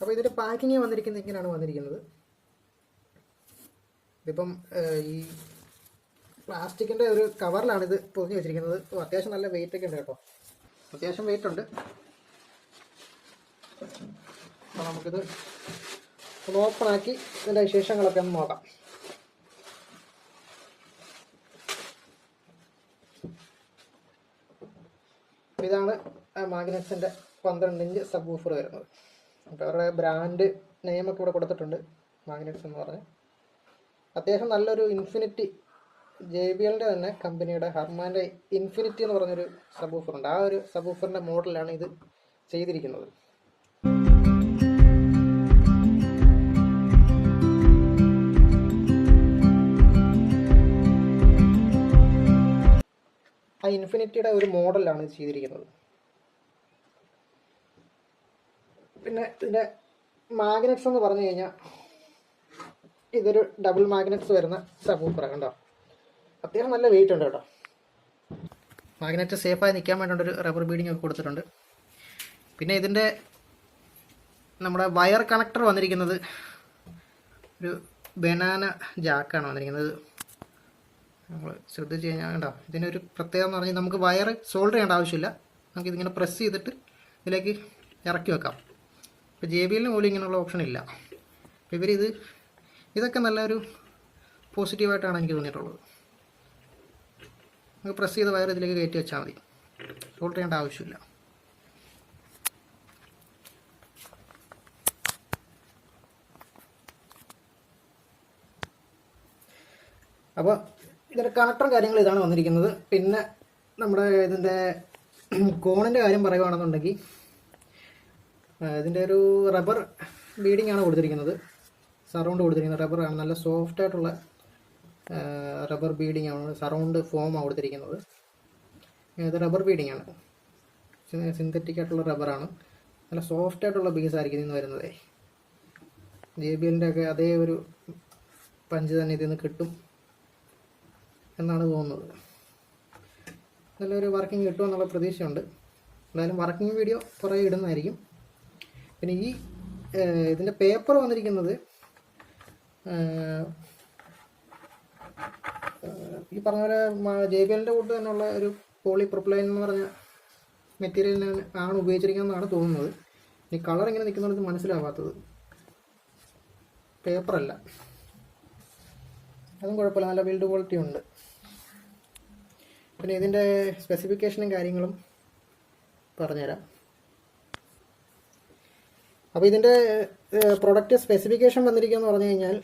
അപ്പോൾ ഇതിൻ്റെ പാക്കിങ് വന്നിരിക്കുന്നത് ഇങ്ങനെയാണ് വന്നിരിക്കുന്നത്. ഇതിപ്പം ഈ പ്ലാസ്റ്റിക്കിൻ്റെ ഒരു കവറിലാണ് ഇത് പൊതിഞ്ഞ് വെച്ചിരിക്കുന്നത്. അത്യാവശ്യം നല്ല വെയിറ്റ് ഒക്കെ ഉണ്ട് കേട്ടോ, അത്യാവശ്യം വെയിറ്റ് ഉണ്ട്. അപ്പോൾ നമുക്കിത് ഒന്ന് ഓപ്പണാക്കി ഇതിൻ്റെ വിശേഷങ്ങളൊക്കെ ഒന്ന് നോക്കാം. ഇതാണ് മാഗ്നറ്റ്സിൻ്റെ 12 ഇഞ്ച് സബ് വൂഫർ വരുന്നത്. അപ്പോൾ അവരുടെ ബ്രാൻഡ് നെയിമൊക്കെ ഇവിടെ കൊടുത്തിട്ടുണ്ട്, മാഗ്നറ്റ്സ് എന്ന് പറഞ്ഞ്. അത്യാവശ്യം നല്ലൊരു ഇൻഫിനിറ്റി, JBL തന്നെ കമ്പനിയുടെ ഹർമാൻ്റെ ഇൻഫിനിറ്റി എന്ന് പറഞ്ഞൊരു സബ് വൂഫർ ഉണ്ട്. ആ ഒരു സബ് വൂഫറിൻ്റെ മോഡലാണ് ഇത് ചെയ്തിരിക്കുന്നത്. ആ ഇൻഫിനിറ്റിയുടെ ഒരു മോഡലാണ് ഇത് ചെയ്തിരിക്കുന്നത്. പിന്നെ ഇതിൻ്റെ മാഗ്നറ്റ്സ് എന്ന് പറഞ്ഞു കഴിഞ്ഞാൽ ഇതൊരു ഡബിൾ മാഗ്നറ്റ്സ് വരുന്ന സബ് വൂഫറാണ് കണ്ടോ. അത്യാവശ്യം നല്ല വെയിറ്റ് ഉണ്ട് കേട്ടോ. മാഗ്നറ്റ് സേഫായി നിൽക്കാൻ വേണ്ടിയിട്ടൊരു റബ്ബർ ബീഡിങ് ഒക്കെ കൊടുത്തിട്ടുണ്ട്. പിന്നെ ഇതിൻ്റെ നമ്മുടെ വയർ കണക്ടർ വന്നിരിക്കുന്നത് ഒരു ബനാന ജാക്കാണ് വന്നിരിക്കുന്നത്. നമ്മൾ ശ്രദ്ധിച്ച് കഴിഞ്ഞാൽ കണ്ടോ, ഇതിനൊരു പ്രത്യേകത എന്ന് പറഞ്ഞാൽ നമുക്ക് വയർ സോൾഡർ ചെയ്യേണ്ട ആവശ്യമില്ല. നമുക്കിതിങ്ങനെ പ്രസ് ചെയ്തിട്ട് ഇതിലേക്ക് ഇറക്കി വെക്കാം. ഇപ്പോൾ JBL പോലും ഇങ്ങനെയുള്ള ഓപ്ഷൻ ഇല്ല. അപ്പോൾ ഇതൊക്കെ നല്ലൊരു പോസിറ്റീവായിട്ടാണ് എനിക്ക് തോന്നിയിട്ടുള്ളത്. നമുക്ക് പ്രസ് ചെയ്ത വയർ ഇതിലേക്ക് കയറ്റി വെച്ചാൽ മതി, സോൾഡർ ചെയ്യേണ്ട ആവശ്യമില്ല. അപ്പോൾ ഇതിൻ്റെ കണക്ടറും കാര്യങ്ങളും ഇതാണ് വന്നിരിക്കുന്നത്. പിന്നെ നമ്മുടെ ഇതിൻ്റെ കോണിൻ്റെ കാര്യം പറയുകയാണെന്നുണ്ടെങ്കിൽ ഇതിൻ്റെ ഒരു റബ്ബർ ബീഡിംഗ് ആണ് കൊടുത്തിരിക്കുന്നത്, സറൗണ്ട് കൊടുത്തിരിക്കുന്നത് റബ്ബറാണ്. നല്ല സോഫ്റ്റ് ആയിട്ടുള്ള റബ്ബർ ബീഡിംഗ് ആണ്, സറൗണ്ട് ഫോമാണ് കൊടുത്തിരിക്കുന്നത്. ഇത് റബ്ബർ ബീഡിംഗ് ആണ്, സിന്തറ്റിക് ആയിട്ടുള്ള റബ്ബറാണ്. നല്ല സോഫ്റ്റ് ആയിട്ടുള്ള പീസ് ആയിരിക്കും ഇതിന് വരുന്നത്. JBL ഒക്കെ അതേ ഒരു പഞ്ച് തന്നെ ഇതിൽ നിന്ന് കിട്ടും എന്നാണ് തോന്നുന്നത്. നല്ലൊരു വർക്കിംഗ് കിട്ടുമെന്നുള്ള പ്രതീക്ഷയുണ്ട്. എന്തായാലും വർക്കിംഗ് വീഡിയോ കുറേ ഇടുന്നതായിരിക്കും. പിന്നെ ഇതിൻ്റെ പേപ്പർ വന്നിരിക്കുന്നത് ഈ പറഞ്ഞ പോലെ JBL കൂട്ട് തന്നെയുള്ള ഒരു പോളിപ്രൊപ്പൈലൈൻ എന്ന് പറഞ്ഞ മെറ്റീരിയലിനാണ് ഉപയോഗിച്ചിരിക്കുന്നതെന്നാണ് തോന്നുന്നത്. ഈ കളർ ഇങ്ങനെ നിൽക്കുന്നത് മനസ്സിലാവാത്തത്, പേപ്പറല്ല. അതും കുഴപ്പമില്ല, നല്ല ബിൽഡ് ക്വാളിറ്റി ഉണ്ട്. പിന്നെ ഇതിൻ്റെ സ്പെസിഫിക്കേഷനും കാര്യങ്ങളും പറഞ്ഞുതരാം. അപ്പോൾ ഇതിൻ്റെ പ്രൊഡക്റ്റ് സ്പെസിഫിക്കേഷൻ വന്നിരിക്കുകയെന്ന് പറഞ്ഞു കഴിഞ്ഞാൽ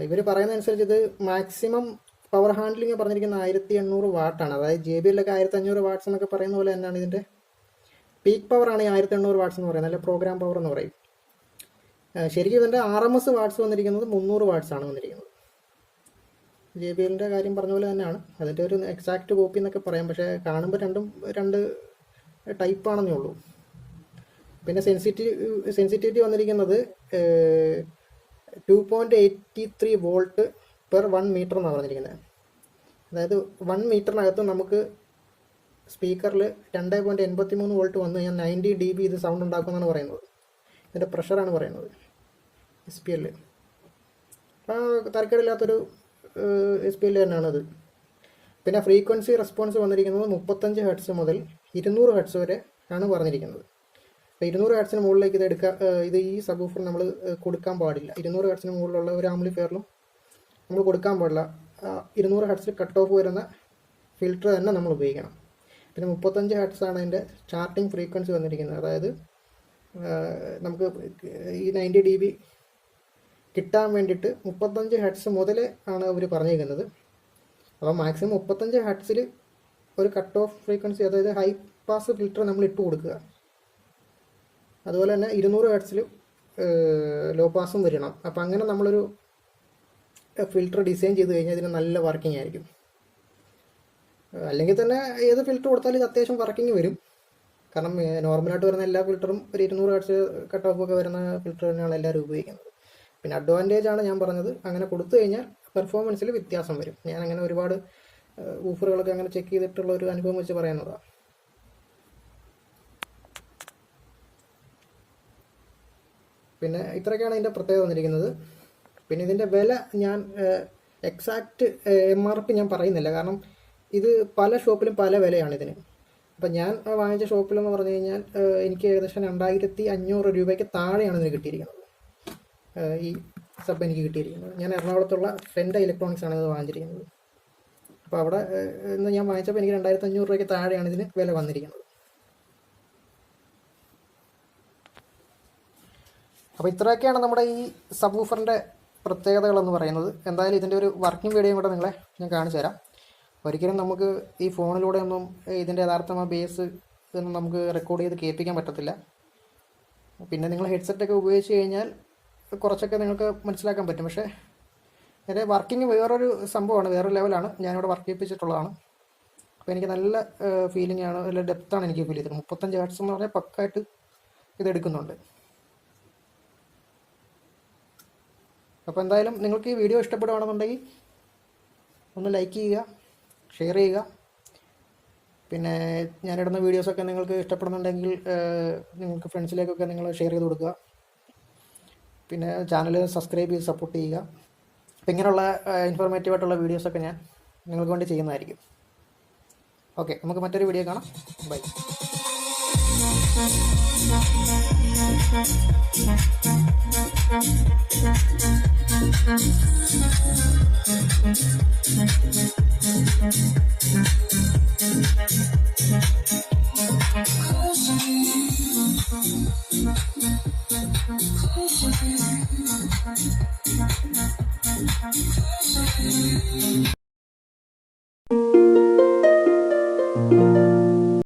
ഇവർ പറയുന്നതനുസരിച്ച് ഇത് മാക്സിമം പവർ ഹാൻഡ്ലിങ് പറഞ്ഞിരിക്കുന്ന 1800 വാട്ടാണ്. അതായത് JBL ഒക്കെ 1500 വാട്ട്സ് എന്നൊക്കെ പറയുന്ന പോലെ തന്നെയാണ് ഇതിൻ്റെ പീക്ക് പവറാണ് ഈ 1800 വാട്ട്സ് എന്ന് പറയുന്നത്, അല്ലെ പ്രോഗ്രാം പവർ എന്ന് പറയും. ശരിക്കും ഇതിൻ്റെ RMS വാട്ട്സ് വന്നിരിക്കുന്നത് 300 വാട്ട്സ് ആണ് വന്നിരിക്കുന്നത്. JBLൻ്റെ കാര്യം പറഞ്ഞ പോലെ തന്നെയാണ്. അതിൻ്റെ ഒരു എക്സാക്റ്റ് കോപ്പി എന്നൊക്കെ പറയാം, പക്ഷേ കാണുമ്പോൾ രണ്ട് ടൈപ്പാണെന്നേ ഉള്ളൂ. പിന്നെ സെൻസിറ്റിവിറ്റി വന്നിരിക്കുന്നത് 2.83 വോൾട്ട് പെർ 1 മീറ്റർ എന്നാണ് പറഞ്ഞിരിക്കുന്നത്. അതായത് 1 മീറ്ററിനകത്ത് നമുക്ക് സ്പീക്കറിൽ 2.83 വോൾട്ട് വന്നു കഴിഞ്ഞാൽ 90 dB ഇത് സൗണ്ട് ഉണ്ടാക്കുമെന്നാണ് പറയുന്നത്. ഇതിൻ്റെ പ്രഷറാണ് പറയുന്നത് SPL. അപ്പോൾ തരക്കേടില്ലാത്തൊരു SPL തന്നെയാണത്. പിന്നെ ഫ്രീക്വൻസി റെസ്പോൺസ് വന്നിരിക്കുന്നത് 35 ഹെർട്സ് മുതൽ 200 ഹെർട്സ് വരെ ആണ് പറഞ്ഞിരിക്കുന്നത്. അപ്പോൾ 200 ഹെർട്സിന് മുകളിലേക്ക് ഇത് ഈ സബ് വൂഫർ നമ്മൾ കൊടുക്കാൻ പാടില്ല. 200 ഹെർട്സിന് മുകളിലുള്ള ഒരു ആംപ്ലിഫയറിലും നമ്മൾ കൊടുക്കാൻ പാടില്ല. 200 ഹെർട്സിൽ കട്ട് ഓഫ് വരുന്ന ഫിൽറ്റർ തന്നെ നമ്മൾ ഉപയോഗിക്കണം. പിന്നെ 35 ഹെർട്സ് ആണ് അതിൻ്റെ സ്റ്റാർട്ടിങ് ഫ്രീക്വൻസി വന്നിരിക്കുന്നത്. അതായത് നമുക്ക് ഈ 90 dB കിട്ടാൻ വേണ്ടിയിട്ട് 35 ഹെർട്സ് മുതൽ ആണ് അവർ പറഞ്ഞിരിക്കുന്നത്. അപ്പോൾ മാക്സിമം 35 ഹെർട്സിൽ ഒരു കട്ട് ഓഫ് ഫ്രീക്വൻസി, അതായത് ഹൈ പാസ് ഫിൽറ്റർ നമ്മൾ ഇട്ട് കൊടുക്കുക. അതുപോലെ തന്നെ 200 ഹെർട്സിൽ ലോ പാസും വരണം. അപ്പോൾ അങ്ങനെ നമ്മളൊരു ഫിൽറ്റർ ഡിസൈൻ ചെയ്ത് കഴിഞ്ഞാൽ ഇതിന് നല്ല വർക്കിംഗ് ആയിരിക്കും. അല്ലെങ്കിൽ തന്നെ ഏത് ഫിൽറ്റർ കൊടുത്താലും ഇത് അത്യാവശ്യം വർക്കിംഗ് വരും. കാരണം നോർമലായിട്ട് വരുന്ന എല്ലാ ഫിൽറ്ററും ഒരു 200 ഹെർട്സ് കട്ട് ഓഫ് ഒക്കെ വരുന്ന ഫിൽറ്റർ തന്നെയാണ് എല്ലാവരും ഉപയോഗിക്കുന്നത്. പിന്നെ അഡ്വാൻറ്റേജ് ആണ് ഞാൻ പറഞ്ഞത്, അങ്ങനെ കൊടുത്തു കഴിഞ്ഞാൽ പെർഫോമൻസിൽ വ്യത്യാസം വരും. ഞാൻ അങ്ങനെ ഒരുപാട് ഊഫറുകളൊക്കെ അങ്ങനെ ചെക്ക് ചെയ്തിട്ടുള്ള ഒരു അനുഭവം വെച്ച് പറയുന്നതാണ്. പിന്നെ ഇത്രയൊക്കെയാണ് ഇതിൻ്റെ പ്രത്യേകത വന്നിരിക്കുന്നത്. പിന്നെ ഇതിൻ്റെ വില ഞാൻ എക്സാക്റ്റ് MRP ഞാൻ പറയുന്നില്ല, കാരണം ഇത് പല ഷോപ്പിലും പല വിലയാണ് ഇതിന്. അപ്പം ഞാൻ വാങ്ങിച്ച ഷോപ്പിലെന്ന് പറഞ്ഞു കഴിഞ്ഞാൽ എനിക്ക് ഏകദേശം 2500 രൂപയ്ക്ക് താഴെയാണ് ഇതിന് കിട്ടിയിരിക്കുന്നത്. ഈ സബ് എനിക്ക് കിട്ടിയിരിക്കുന്നത്. ഞാൻ എറണാകുളത്തുള്ള ഫെൻഡ ഇലക്ട്രോണിക്സ് ആണ് ഇത് വാങ്ങിച്ചിരിക്കുന്നത്. അപ്പോൾ അവിടെ ഇന്ന് ഞാൻ വാങ്ങിച്ചപ്പോൾ എനിക്ക് 2500 രൂപയ്ക്ക് താഴെയാണ് ഇതിന് വില വന്നിരിക്കുന്നത്. അപ്പോൾ ഇത്രയൊക്കെയാണ് നമ്മുടെ ഈ സബ് വൂഫറിൻ്റെ പ്രത്യേകതകളെന്ന് പറയുന്നത്. എന്തായാലും ഇതിൻ്റെ ഒരു വർക്കിംഗ് വീഡിയോയും കൂടെ നിങ്ങളെ ഞാൻ കാണിച്ചു തരാം. ഒരിക്കലും നമുക്ക് ഈ ഫോണിലൂടെ ഒന്നും ഇതിൻ്റെ യഥാർത്ഥമായ ബേസ് ഇതൊന്നും നമുക്ക് റെക്കോർഡ് ചെയ്ത് കേൾപ്പിക്കാൻ പറ്റത്തില്ല. പിന്നെ നിങ്ങൾ ഹെഡ്സെറ്റൊക്കെ ഉപയോഗിച്ച് കഴിഞ്ഞാൽ കുറച്ചൊക്കെ നിങ്ങൾക്ക് മനസ്സിലാക്കാൻ പറ്റും. പക്ഷേ ഇതിൻ്റെ വർക്കിംഗ് വേറൊരു സംഭവമാണ്, വേറൊരു ലെവലാണ്. ഞാനിവിടെ വർക്ക് ചെയ്യിപ്പിച്ചിട്ടുള്ളതാണ്. അപ്പോൾ എനിക്ക് നല്ല ഫീലിംഗ് ആണ്, നല്ല ഡെപ്താണ് എനിക്ക് ഫീൽ ചെയ്തത്. 35 ഹെർട്സ് എന്ന് പറഞ്ഞാൽ പക്കായിട്ട് ഇതെടുക്കുന്നുണ്ട്. അപ്പോൾ എന്തായാലും നിങ്ങൾക്ക് ഈ വീഡിയോ ഇഷ്ടപ്പെടുകയാണെന്നുണ്ടെങ്കിൽ ഒന്ന് ലൈക്ക് ചെയ്യുക, ഷെയർ ചെയ്യുക. പിന്നെ ഞാനിടുന്ന വീഡിയോസൊക്കെ നിങ്ങൾക്ക് ഇഷ്ടപ്പെടുന്നുണ്ടെങ്കിൽ നിങ്ങൾക്ക് ഫ്രണ്ട്സിലേക്കൊക്കെ നിങ്ങൾ ഷെയർ ചെയ്ത് കൊടുക്കുക. പിന്നെ ചാനൽ സബ്സ്ക്രൈബ് ചെയ്ത് സപ്പോർട്ട് ചെയ്യുക. അപ്പോൾ ഇങ്ങനെയുള്ള ഇൻഫോർമേറ്റീവായിട്ടുള്ള വീഡിയോസൊക്കെ ഞാൻ നിങ്ങൾക്ക് വേണ്ടി ചെയ്യുന്നതായിരിക്കും. ഓക്കെ, നമുക്ക് മറ്റൊരു വീഡിയോ കാണാം. Bye.